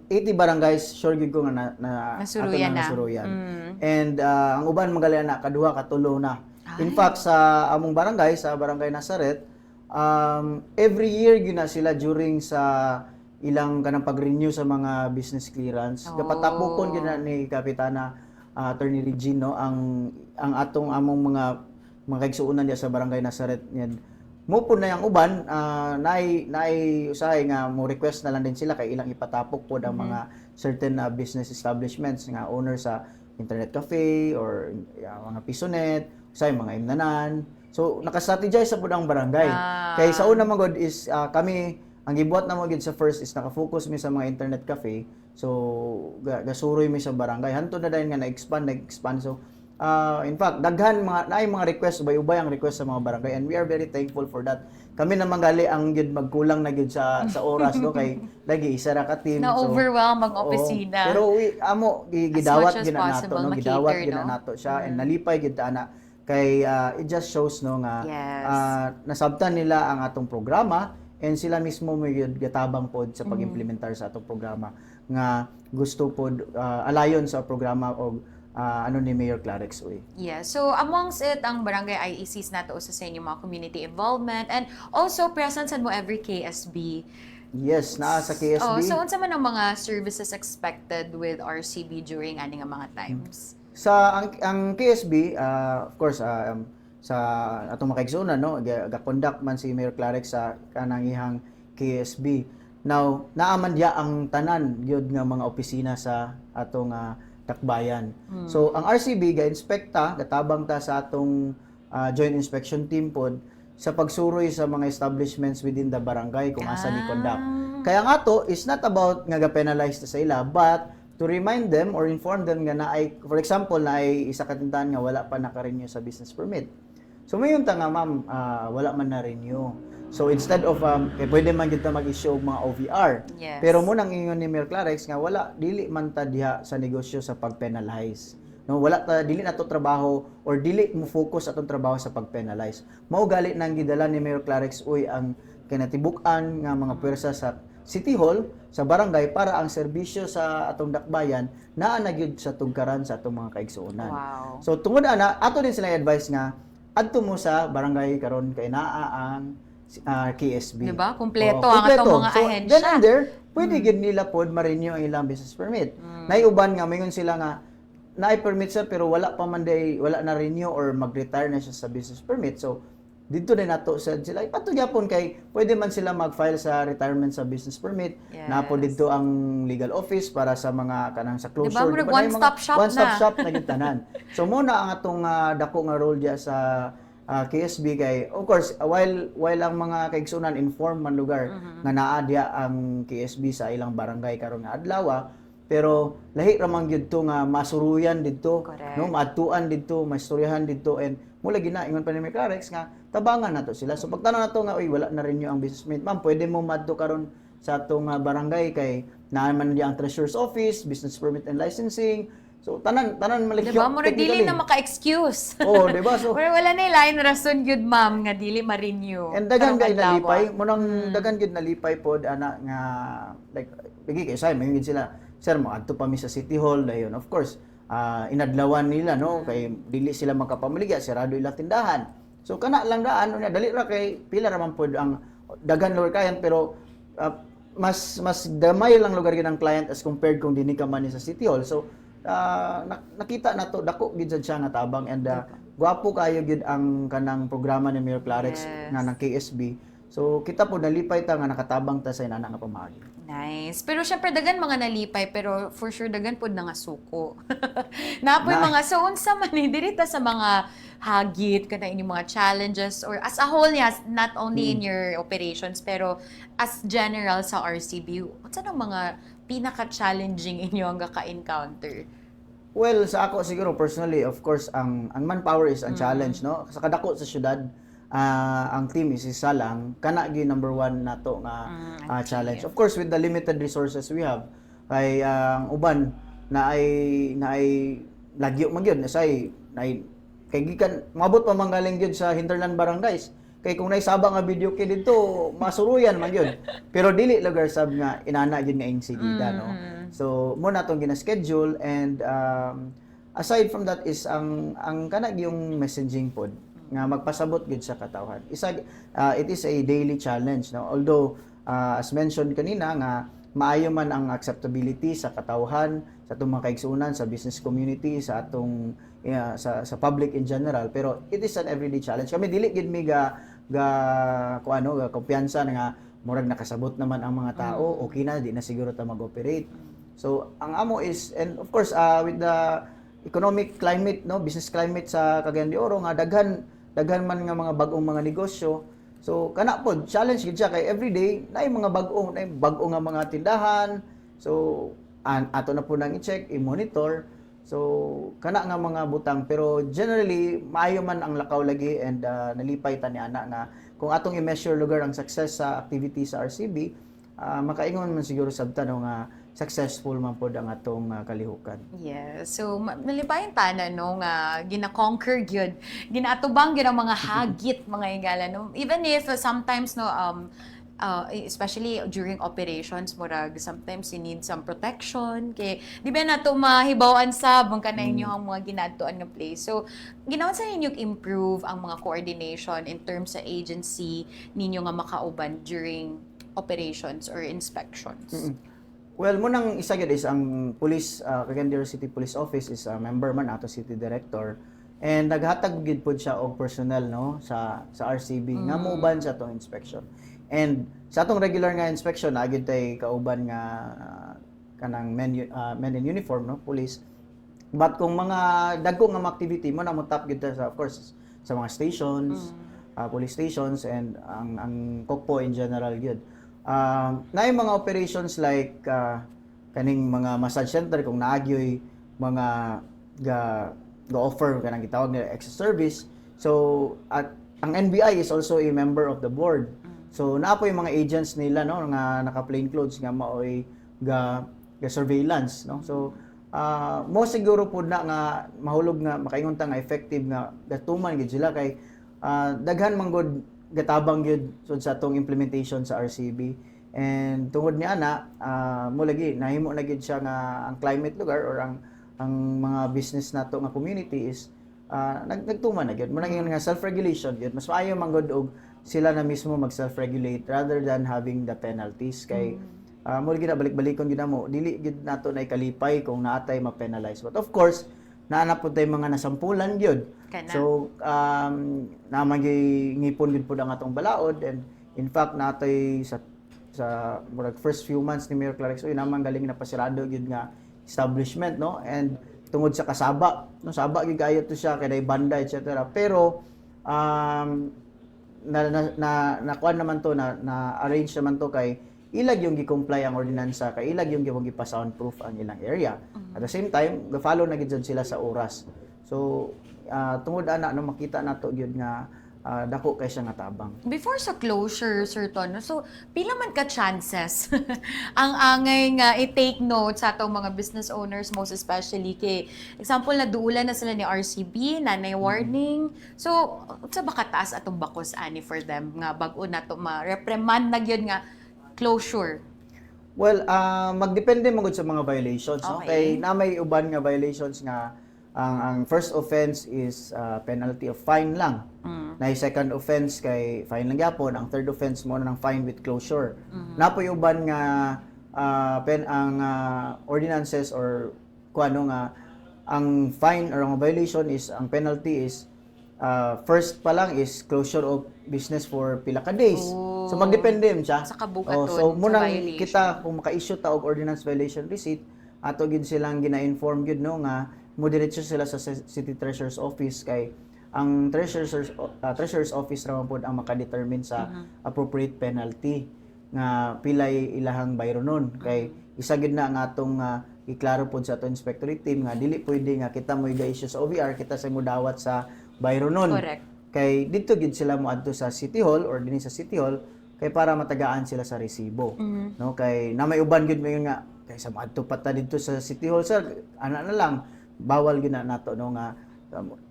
80 barangays sure gid ko nga Nasuruyan na. nasuruyan. And ang uban magaling na kaduha katulo na. In fact sa among barangay sa Barangay Nazaret every year gina sila during sa ilang kanang pag-renew sa mga business clearance. Kapatapokon gina ni Kapitana Attorney Regine, no ang among mga kaigsuonan diya sa Barangay Nazaret yan. Mo po na yung uban, naay usahay nga mo request na lang din sila kay ilang ipatapok po ang mga certain business establishments nga owner sa internet cafe or mga pisonet, usahay mga imnanan. So naka-strategize sa pud ang barangay. Kay sa una magod is kami ang gibuhat na mo gid sa first is naka-focus mi sa mga internet cafe. So gasuroy mi sa barangay. Hanto na dayon nga nag-expand. So in fact, daghan naay mga request ubay-ubay ang request sa mga barangay and we are very thankful for that. Kami naman gali ang gyud magkulang na gyud sa oras no kay lagi isa ra ka team. Na overwhelm ang opisina. Pero amo gidawat as much as gina nato possible, no makiter, gidawat gina no? nato siya and nalipay gyud ta ana kay it just shows no nga nasabtan nila ang atong programa and sila mismo may gyud gatabang pod sa pag-implementar sa atong programa nga gusto pod alayon sa programa og ni Mayor Clarex Uy. Yeah, so amongst it, ang barangay IECs nato sa inyong mga community involvement and also presence mo every KSB. Yes, naa sa KSB. So unsa man ang mga services expected with RCB during ani nga mga times? Sa ang KSB, of course, sa atong makaigsunan no, ga-conduct man si Mayor Clarex sa kanang ihang KSB. Now, naaman diya ang tanan gyud nga mga opisina sa atong Takbayan. So ang RCB ga-inspekta, gatabang ta sa atong joint inspection team pod sa pagsuroy sa mga establishments within the barangay kung asa ni conduct. Kaya nga to is not about nga ga-penalize ta sa ila but to remind them or inform them nga naay for example naay isa ka tindahan nga wala pa naka-renew sa business permit. So mayon ta nga ma'am wala man na renew. So instead of pwede man kita mag-issue og mga OVR. Yes. Pero mo nang ingon ni Mayor Clarex nga wala dili man ta diha sa negosyo sa pag-penalize. No, wala ta dili nato trabaho or dili mo focus atong trabaho sa pag-penalize. Mao gali nang gidala ni Mayor Clarex Uy ang kinatibuk-an nga mga pwersa sa City Hall sa barangay para ang serbisyo sa atong dakbayan naa na gyud sa tugkaran sa atong mga kaigsuonan. Wow. So tungod ana ato din sila advice nga adto mo sa barangay karon kay naa ang KSB. Diba? Kumpleto ang atong mga ahensya. Then and there, pwede gid nila pod ma-renew ang ilang business permit. Naiuban nga mayon sila nga naay permit siya pero wala pa man day wala na renew or mag-retire na siya sa business permit. So dito din nato sila ipatugyapon kay pwede man sila mag-file sa retirement sa business permit. Yes. Napo dito ang legal office para sa mga kanang sa closure. Diba? Murag one-stop shop na. One-stop shop na gyud tanan. So mo na ang atong dako nga role diya sa KSB kay of course while ang mga kaigsunan inform man lugar nga naa diya ang KSB sa ilang barangay karon nga adlaw pero lahi ra man gyud to nga masuruyan didto no maadtuan didto maistoryahan didto and mula gina ingon pa ni Mayor Clarex nga tabangan nato sila so pagtanong nato nga uy wala na renew ang business permit ma'am pwede mo madto karon sa atong barangay kay naa man diya ang treasurer's office business permit and licensing. So tanan malikyo. Diba? Mura dili na maka-excuse. Oh, diba? So wala na ilain rason gyud ma'am nga dili ma-renew. and dagan kay nalipay, munang dagan gyud nalipay pod ana nga like bigi kay say mayugid sila. Sir mo adto pa mi sa City Hall dayon. Of course, inadlawan nila no kay dili sila makapamaligya, sirado ilang tindahan. So kana lang daan unya dali ra kay pila ra man pod ang daghan lower client pero mas damay lang lugar gid ang client as compared kung dinhi ka man sa City Hall. So nakita na to dako gid sad siya nga tabang and gwapo kayo gid ang kanang programa ni Mayor Clarex Yes. nga ng KSB. So kita po nalipay ta nga nakatabang ta sa inana nga pamaagi. Nice. Pero syempre dagan mga nalipay pero for sure dagan pod na nga suko. Napoy Na- mga so unsa man ni diri ta sa mga hagit kana inyong mga challenges or as a whole yes, not only in your operations pero as general sa RCB. Unsa nang mga pinaka-challenging inyo ang ka-encounter? Well, sa ako siguro personally, of course, ang manpower is ang challenge, no? Sa kadako sa syudad, ang team is isa lang, kana gyud number one nato nga challenge. Of course, with the limited resources we have, kay ang uban na ay lagyo man gyud say kay gikan mabot pa manggaling gyud sa hinterland barangays. Kay kung naisaba nga video kay dito, masuruyan man gyud. Pero dili lugar sab nga inana gyud nga insigida, no? So mo na tong gina-schedule and aside from that is ang kanag yung messaging pod nga magpasabot gid sa katawhan. It is a daily challenge, no? Although as mentioned kanina nga maayo man ang acceptability sa katawhan, sa atong mga kaigsuonan, sa business community, sa atong sa public in general, pero it is an everyday challenge. Kami dili gid mi ga kumpiyansa nga murag nakasabot naman ang mga tao, okay na, di na siguro ta mag-operate. So ang amo is, and of course with the economic climate, no, business climate sa Cagayan de Oro nga daghan man nga mga bag-ong mga negosyo. So kana pod challenge gid siya kay everyday naay mga bag-ong nga mga tindahan. So ato na po nang i-check, i-monitor. So kana nga mga butang pero generally maayo man ang lakaw lagi and nalipay ta ni ana nga kung atong i-measure lugar ang success sa activity sa RCB, makaingon man siguro sabta no nga successful man pod ang atong kalihukan. Yes. So, nalipayan tanan no nga gina-conquer gyud. Ginaatubang gyud ang mga hagit mga higala no. Even if sometimes no especially during operations murag sometimes you need some protection kay di ba nato mahibaw-an sab ang kanang inyong mga ginadtoan nga place. So, ginawan sa ninyo improve ang mga coordination in terms sa agency ninyo nga makauban during operations or inspections. Well, munang isa gyud is ang police, Cagayan de Oro City Police Office is a member man ato city director and naghatag gid pod siya og personnel no sa RCB nga moban sa atong inspection. And sa atong regular nga inspection na gyud tay kauban nga kanang men in uniform no, police. But kung mga dagko nga activity mo na mo tap gyud sa of course sa mga stations, police stations and ang kokpo in general gyud. Na yung mga operations like kaning mga massage center kung naagyoy mga ga-offer kanang gitawag nila extra service. So at ang NBI is also a member of the board. So naa po yung mga agents nila no nga naka plain clothes nga maoy ga surveillance no. So mo siguro pud na nga mahulog nga makaingon ta nga effective nga gatuman gid sila kay daghan man gud gatabang gyud sud sa atong implementation sa RCB. And tungod ni ana mo lagi nahimo na gyud siya nga ang climate lugar or ang mga business nato nga community is nagtuman na gyud mo nang nga self-regulation gyud mas maayo man gud og sila na mismo mag self-regulate rather than having the penalties kay mo lagi na balik-balikon gyud mo dili gyud nato na ikalipay kung naatay ma-penalize, but of course naana po tay mga nasampulan gyud. So naman ngipon gyud pud ang atong balaod and in fact natay sa murag first few months ni Mayor Clarex uy naman galing na pasirado gyud nga establishment no, and tungod sa kasaba no, saba gyud kayo to siya kay banda etc. Pero nakuan naman to na arrange naman to kay ilag yung gi-comply ang ordinansa kay ilag yung gipa-soundproof ang ilang area. At the same time, ga-follow na gid sila sa oras. So tungod ana no makita nato gyud nga dako kay siya nga tabang. Before sa closure, Sir Tono, so pila man ka chances ang angay nga i-take note sa atong mga business owners, most especially kay example na duulan na sila ni RCB, nanay warning. So, sa ba kataas atong bakos ani for them nga bag-o nato ma-reprimand na gyud nga closure? Well, magdepende mo gud sa mga violations, no? Okay. Kay na may uban nga violations nga ang first offense is penalty of fine lang. na second offense kay fine lang gyapon, ang third offense mo na ng fine with closure. Napoy uban nga ordinances or kuano nga ang fine or ang violation is ang penalty is first pa lang is closure of business for pila ka days. So magdepende siya. Sa kabukaton, So munang sa violation. kita kung maka-issue ta og ordinance violation receipt, ato gid silang gina-inform gid no nga mo diretso sila sa City Treasurer's Office kay ang Treasurer's Office ra man pod ang maka-determine sa appropriate penalty nga pilay ilahang bayro nun kay isa gid na ang atong iklaro pod sa atong inspectorate team nga dili pwede nga kita mo i-issue sa OVR kita sa mudawat sa bayro nun. Correct. Kay dito gid sila moadto sa City Hall or dinhi sa City Hall kay para matagaan sila sa resibo. No kay na may uban gid mayon nga kay sa moadto pa ta dito sa City Hall sir ana na lang bawal gid na nato no nga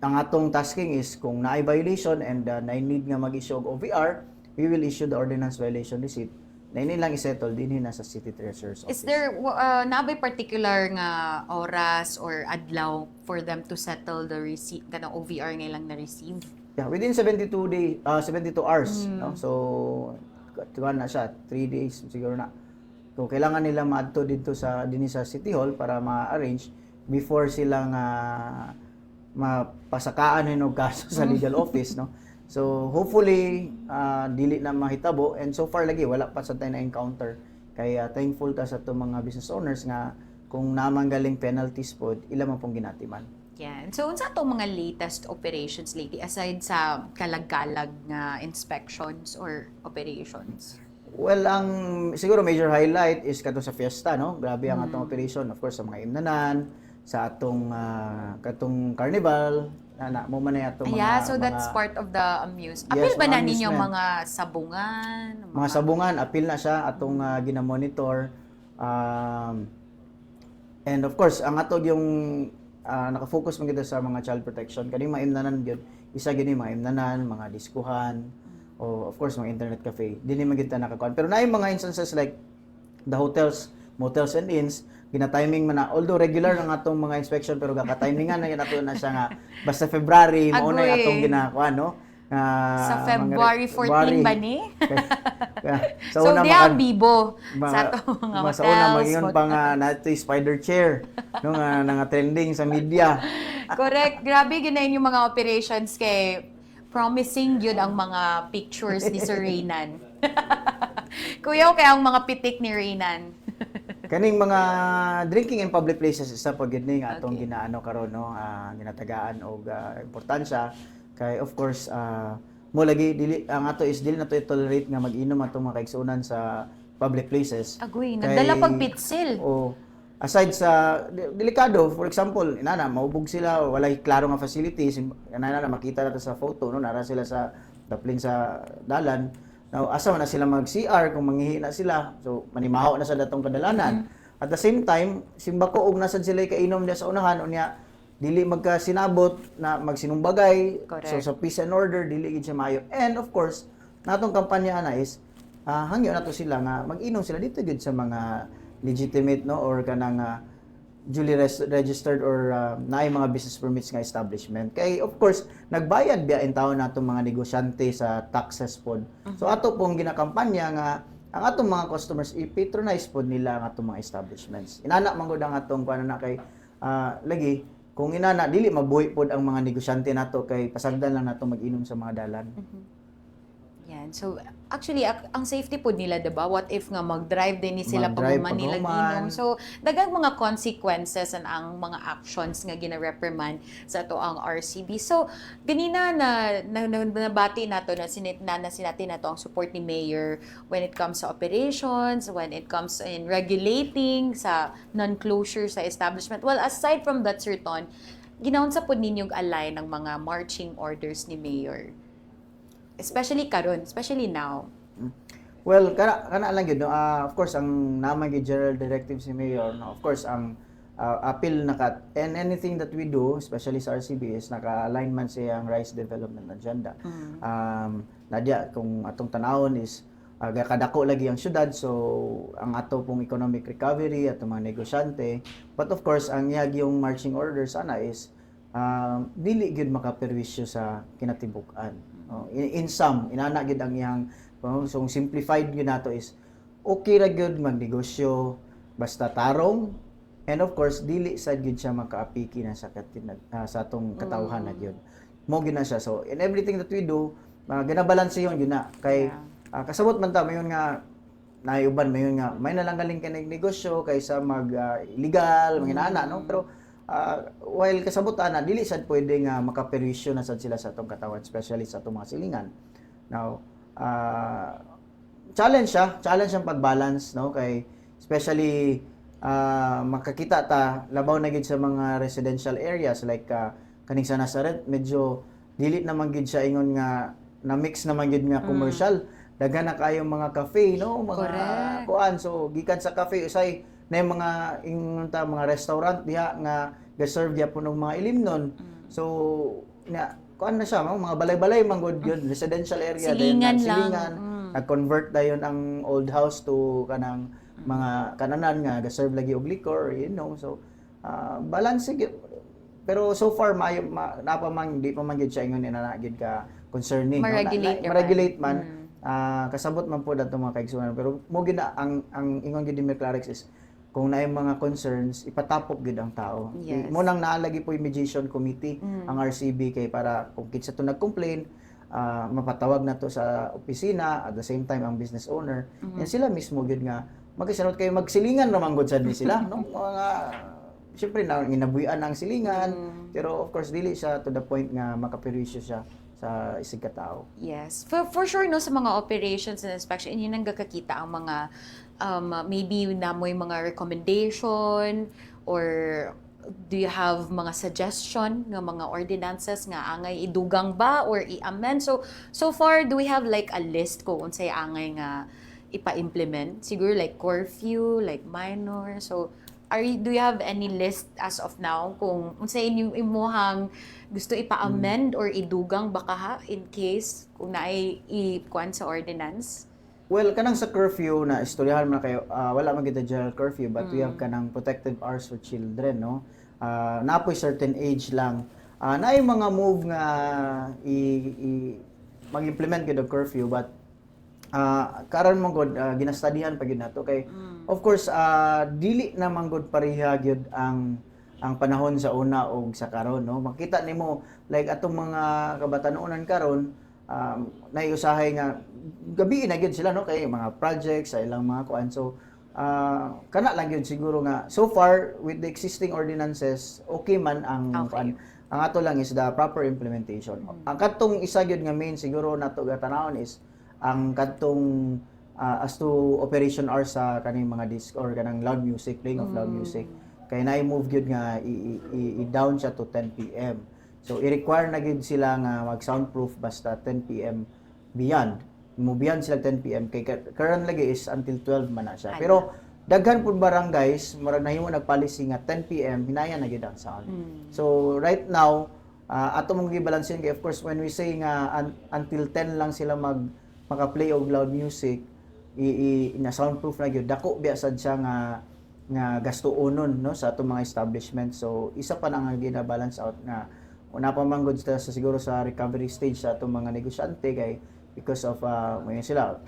ang atong tasking is kung naay violation and na need nga mag-issue og OVR, we will issue the ordinance violation receipt. Na ini lang isettle dinhi na sa City Treasurer's Office. Is there naabay particular nga oras or adlaw for them to settle the receipt kanang OVR nilang na-receive? Yeah, within 72 hours, no? So tuwan na siya 3 days siguro na. Kung kailangan nila maadto dito sa dinhi sa City Hall para ma-arrange before sila nga mapasakaan og kaso sa legal office, no? So hopefully dili na mahitabo and so far lagi wala pa sa tayo na encounter kaya thankful ta sa to mga business owners nga kung namanggaling penalties pod ila man pong ginatiman. Yan. So unsa to mga latest operations lately aside sa kalag-kalag nga inspections or operations? Well, ang siguro major highlight is kato sa fiesta, no? Grabe ang atong operation, of course, sa mga imnanan, sa atong katong carnival, mo man ay atong Yeah, mga so that's mga, part of the amuse. Yes, Apil ba mga na ninyo amusement. mga sabungan? mga sabungan, apil na siya atong gina-monitor. And of course, ang atog yung naka-focus man kita sa mga child protection. Kaning mga imnanan gyud, isa gini mga imnanan, mga diskuhan, o of course mga internet cafe. Dili man kita nakakuan. Pero naay mga instances like the hotels, motels and inns, gina-timing man na although regular ang atong mga inspection pero gaka-timingan na yun ato na siya nga basta February mao na Agoy. atong ginakuha no. Sa February 14 ba ni? So, una di ang bibo sa to mga sa una hotels. magingon pa nga nato spider chair no nga trending sa media. Correct. Grabe ginayon yung mga operations kay promising yun ang mga pictures ni Sir Reynan. Kuya, kaya ang mga pitik ni Reynan. Kaning mga drinking in public places isa pa gid ni nga atong Okay. ginaano karon no ginatagaan og importansya kay of course mo lagi dili ang ato is dili na to tolerate nga mag-inom atong mga kaigsuonan sa public places. Agoy, Kay- nagdala pag pitsil. O aside sa delikado, for example, inana maubog sila o walay klaro nga facilities, inana makita nato sa photo no nara sila sa daplin sa dalan. Now, asa man na sila mag-CR kung manghihi na sila. So, manimahaw na sa datong kadalanan. At the same time, simbako og nasad sila kainom niya sa unahan unya dili magkasinabot na magsinumbagay. Correct. So sa peace and order dili gid siya maayo. And of course, natong kampanya ana is hangyo nato sila nga mag-inom sila dito gid sa mga legitimate no or kanang duly registered or naay mga business permits nga establishment. Kay of course, nagbayad biya in taon natong mga negosyante sa taxes pod. So ato pong ginakampanya nga ang atong mga customers i-patronize pod nila ang atong mga establishments. Inana man gud ang atong kuan na kay lagi kung inana dili mabuhi pod ang mga negosyante nato kay pasagdan lang nato mag-inom sa mga dalan. Yan. So, actually, ang safety po nila, diba? What if nga mag-drive din ni sila Mag-drive pag nila paghuman. ginom. So, dagang mga consequences ang mga actions nga gina-reprimand sa to ang RCB. So, ganina nabati nato na sinati nato ang support ni Mayor when it comes sa operations, when it comes in regulating sa non-closure sa establishment. Well, aside from that, Sir Ton, ginaon sa po ninyong align ng mga marching orders ni Mayor. Especially karon, especially now. Well, kana lang gyud no. Of course ang naman gyud general directive si Mayor no. Of course ang appeal and anything that we do, especially sa RCB is naka-align man sa ang rice development agenda. Nadya kung atong tanawon is kadako lagi ang syudad so ang ato pong economic recovery at mga negosyante but of course ang yung marching orders sana is dili gyud makaperwisyo sa kinatibuk-an. In sum, inana gyud ang iyang so simplified gyud nato is okay ra gyud magnegosyo basta tarong, and of course dili sad gyud siya makaapiki na sa sa atong katawhan na gyud. Mo gyud na siya. So in everything that we do, ginabalanse yun na kay kasabot man ta mayon nga naiuban mayon nga may nalanggaling ka negosyo kaysa illegal mga inana no, pero while kasabutan na dili sad pwede nga makaperwisyo na sad sila sa atong katawan, especially sa atong mga silingan. Now challenge ang pag-balance no, kay especially makakita ta labaw na gid sa mga residential areas like kaning sa Nazareth, medyo dili naman gid siya ingon nga na mix naman gid nga commercial. Daghan na kayong mga cafe no, mga kuan, so gikan sa cafe usay na yung mga restaurant diha nga ga-serve gyapon ng mga ilimnon. So kuan na siya mga balay-balay man gud yun, residential area silingan din, lang. silingan. Nag-convert dayon ang old house to kanang mga kananan nga ga-serve lagi og liquor, you know. So balance pero so far di pa man gid siya ingon na gid ka concerning ma-regulate man. Kasabot man po dato mga kaigsunan, pero mo gid ang ingon gid ni Clarex is kung naay mga concerns ipatapok gid ang tao. Yes. Mo nang naalagi po yung mediation committee ang RCB kay para kung kinsa to nag-complain, mapatawag na to sa opisina, at the same time ang business owner. And sila mismo gid nga magkasunod kayo magsilingan naman gud sad ni sila no. Mga syempre na ginabuyan ang silingan, pero of course dili siya to the point nga makaperwisyo siya sa isig katao. Yes. For sure, no, sa mga operations and inspection, yun ang gakakita ang mga, maybe na mo yung mga recommendation, or do you have mga suggestion ng mga ordinances nga angay idugang ba or i-amend? So far, do we have like a list ko unsay angay nga ipa-implement? Siguro like curfew, like minor. So, do you have any list as of now kung unsay imuhang gusto ipa-amend or idugang baka ha in case kung naay i-kuan sa ordinance? Well, kanang sa curfew na istoryahan man kayo, wala man kita general curfew, but we have kanang protective hours for children, no. Napoy certain age lang. Naay mga move nga mag-implement gid og curfew, but karon man gud ginastudihan pa gyud nato kay of course dili na man gud pareha gyud ang panahon sa una og sa karon no. Makita nimo like atong mga kabatanunan karon naiusahay nga gabi na gyud sila no kay mga projects sa ilang mga kuan. So kana lang gyud siguro nga so far with the existing ordinances okay man ang kuan. Ang ato lang is the proper implementation. Ang katong isa gyud nga main siguro nato gatanawon is ang kadtong as to operation hours sa kaning mga disc or kanang loud music, playing of loud music, kay na-move gyud nga i-down siya to 10 PM. So i-require na gyud sila nga mag-soundproof basta 10 PM beyond. Mo beyond sila 10 PM kay current lagi is until 12 man na siya. Pero daghan pud barangays murag nahimo nag-policy nga 10 PM hinaya na gyud ang sound. So right now ato mong gibalansin kay of course when we say nga until 10 lang sila maka-play og loud music, na soundproof na gyud, dako biya sad siya nga gastuonon no sa atong mga establishment. So isa pa na nga gina-balance out nga una pa man gud sa siguro sa recovery stage sa atong mga negosyante kay because of may sila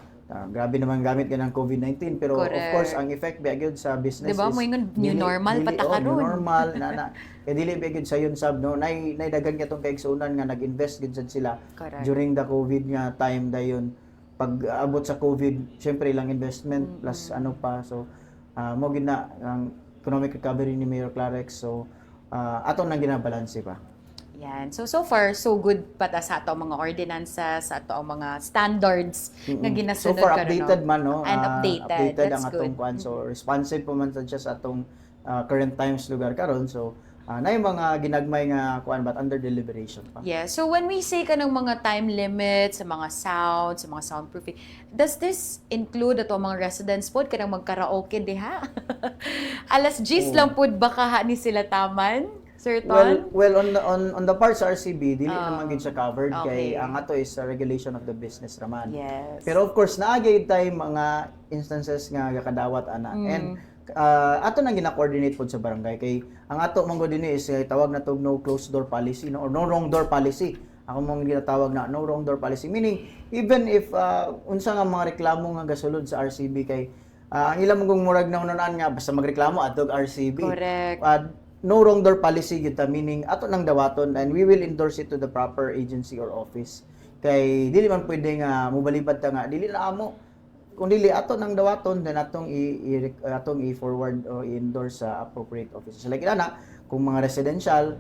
grabe naman gamit ka ng COVID-19, pero Correct. of course ang effect biya gyud sa business diba, is mo yung new normal pata karon. New normal na kay dili biya gyud sa yun sab no nay dagan katong kaigsuonan nga nag-invest gyud sad sila. Correct. During the COVID nga time dayon pag abot sa COVID, syempre ilang investment plus ano pa. So mo gid na ang economic recovery ni Mayor Clarex. So ato nang ginabalanse pa. Yan. So far, so good pata sa ato mga ordinances, sa ato ang mga standards nga ginasunod So far karon, updated no? man no. And updated. That's ang atong good. kuan. So responsive pa man sad siya sa atong current times lugar karon. So na yung mga ginagmay nga kuan but under deliberation pa. Yeah. So when we say kanang mga time limit sa mga sounds, sa mga soundproofing, does this include ato mga residents pod kanang magkaraoke diha? Alas 10 lang pod baka ha ni sila taman, Sir Ton? Well on the part sa RCB dili naman gid siya covered okay. kay ang ato is sa regulation of the business naman. Yes. Pero of course naagay tay mga instances nga gakadawat ana. And ato nang gina-coordinate pod sa barangay kay ang ato manggo dinhi is tawag na tog no closed door policy no or no wrong door policy. Ako mong ginatawag na no wrong door policy, meaning even if unsa nga mga reklamo nga gasulod sa RCB kay ang ilang mong murag na unaan nga basta magreklamo atog RCB. Correct. No wrong door policy gyud ta, meaning ato nang dawaton and we will endorse it to the proper agency or office. Kay dili man pwede nga mobalibad ta nga dili na amo, kung dili ato nang dawaton then atong i-forward o i-endorse sa appropriate offices. Like ana kung mga residential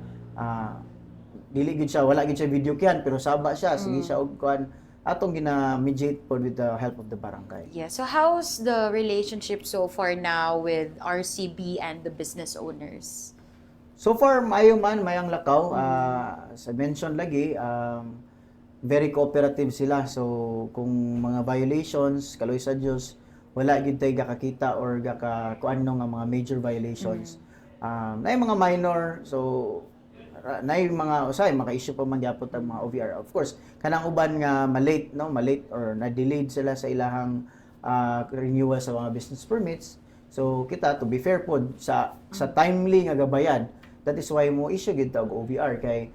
dili gid siya, wala gid siya video kyan pero saba siya, sige siya og kuan atong gina-mediate pod with the help of the barangay. Yeah. So how's the relationship so far now with RCB and the business owners? So far maayo man mayang lakaw, sa mention lagi very cooperative sila. So kung mga violations kaloy sa Dios wala gid tay gakakita or gakakuan nga mga major violations. Nay mga minor, so nay mga usay maka-issue pa man gyapon ang mga OVR. Of course kanang uban nga malate or na-delayed sila sa ilahang renewal sa mga business permits. So kita to be fair pod sa timely nga gabayad. That is why mo issue gid ta og OVR kay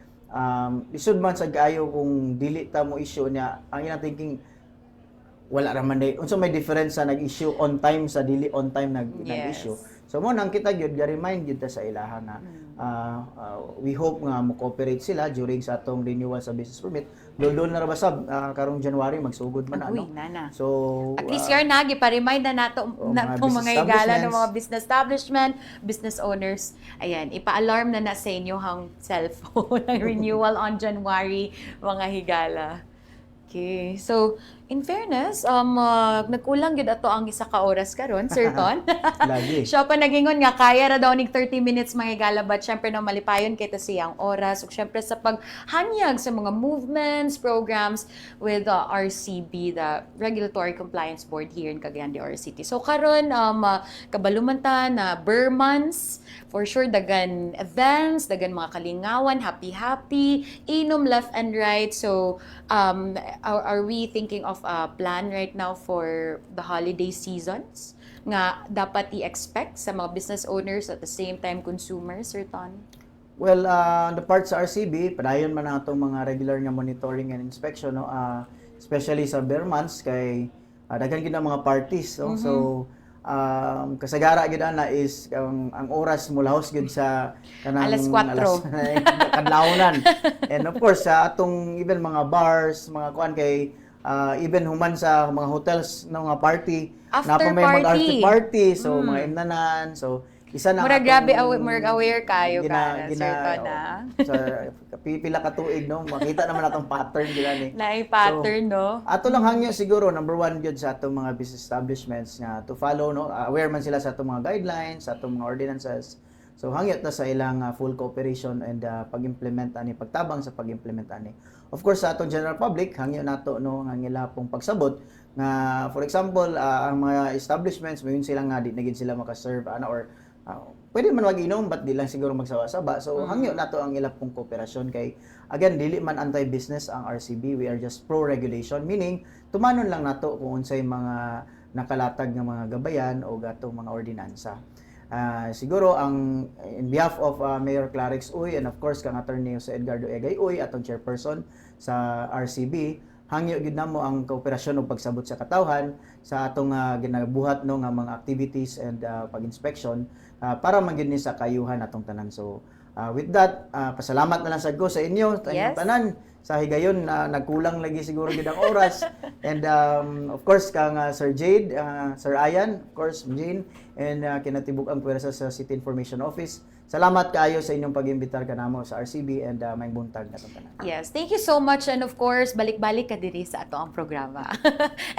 lisod man sa kaayo kung dili ta mo issue niya, ang ilang thinking wala ra man day unsa may difference sa nag-issue on time sa dili on time nag-issue. So mo nang kita gyud ga-remind gyud ta sa ilaha na we hope nga mo cooperate sila during sa atong renewal sa business permit. Doon na ra basab karong January magsugod man Uy, ano. nana. So At least yun na, gipa-remind na nato mga business mga higala ng mga establishments. business establishment, business owners. Ayan, ipa-alarm na sa inyo hang cellphone ng renewal on January, mga higala. Okay. So, in fairness, nagkulang gid ato ang isa ka oras karon, Sir Ton. Lagi. Siya pa nagingon nga kaya ra daw nig 30 minutes mga higala, but syempre na malipayon kay ta siyang oras ug syempre sa paghanyag sa mga movements, programs with RCB, the Regulatory Compliance Board here in Cagayan de Oro City. So karon kabaluman ta na Burr months, for sure dagan events, dagan mga kalingawan, happy, inom left and right. So are we thinking of a plan right now for the holiday seasons nga dapat i-expect sa mga business owners at the same time consumers, Sir Ton? Well, the part sa RCB, padayon man natong mga regular nga monitoring and inspection, no? Especially sa Burr months kay daghan gid ang mga parties, no? So kasagara gid ana is ang oras mulahos gid sa kanang Alas 4. kadlawnan. And of course sa atong even mga bars, mga kuan kay even human sa mga hotels ng mga party, After may party. mag-after party, so mga imnanan, so isa na Murag atong grabe, murag aware kayo ka, Sir Ton, sa pipila ka tuig, no, makita naman atong pattern gila ni. pattern, no? Ato lang hangyo siguro number one gyud sa atong mga business establishments nga to follow, no, aware man sila sa atong mga guidelines, sa atong mga ordinances. So hangyo ta sa ilang full cooperation and pag-implement ani, pagtabang sa pag-implement ani. Of course sa atong general public hangyo nato, no, nga nila pong pagsabot nga for example ang mga establishments mayon sila nga di na gid sila maka-serve or pwede man mag-inom but di lang siguro magsawa-saba. So hangyo nato ang ilang pong kooperasyon kay again dili man anti-business ang RCB, we are just pro-regulation, meaning tumanon lang nato kung unsay mga nakalatag nga mga gabayan o gatong mga ordinansa. Siguro ang in behalf of Mayor Clarix Uy and of course kang attorney sa Edgardo Egay Uy atong chairperson sa RCB, hangyo gid namo ang kooperasyon ug pagsabot sa katawhan sa atong ginabuhat, no, nga mga activities and pag-inspection para magyud ni sa kayuhan atong tanan. So with that, pasalamat na lang sad ko sa inyo Yes. tanan sa higayon na nagkulang lagi siguro gid ang oras. And of course kang Sir Jade, Sir Ayan, of course Jean, and kinatibuk ang pwersa sa City Information Office. Salamat kaayo sa inyong pag-imbitar kanamo sa RCB and may buntag na tanan. Yes, thank you so much, and of course, balik-balik ka diri sa ato ang programa.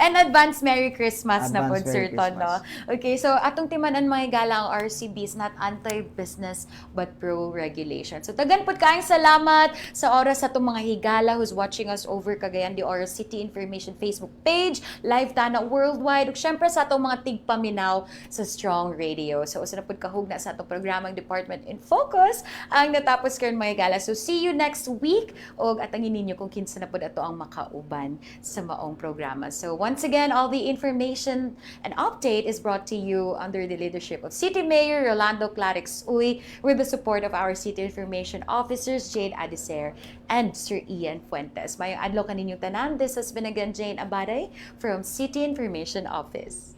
And advance Merry Christmas na po, Advance Sir Merry Ton, no? Christmas. Okay, so atong timanan mga higala ang RCB is not anti-business but pro-regulation. So tagan pod kaayong salamat sa oras sa atong mga higala who's watching us over Cagayan de Oro City Information Facebook page, live tana worldwide, ug syempre sa atong mga tigpaminaw sa Strong Radio. So usa na pod kahugna sa atong programang Department Government in Focus ang natapos karon mga gala. So see you next week og atangin ninyo kung kinsa na pud ato ang makauban sa maong programa. So once again, all the information and update is brought to you under the leadership of City Mayor Rolando Clarix Uy with the support of our City Information Officers Jane Adicer and Sir Ian Fuentes. Mayong adlaw kaninyong tanan. This has been again Jane Abaday from City Information Office.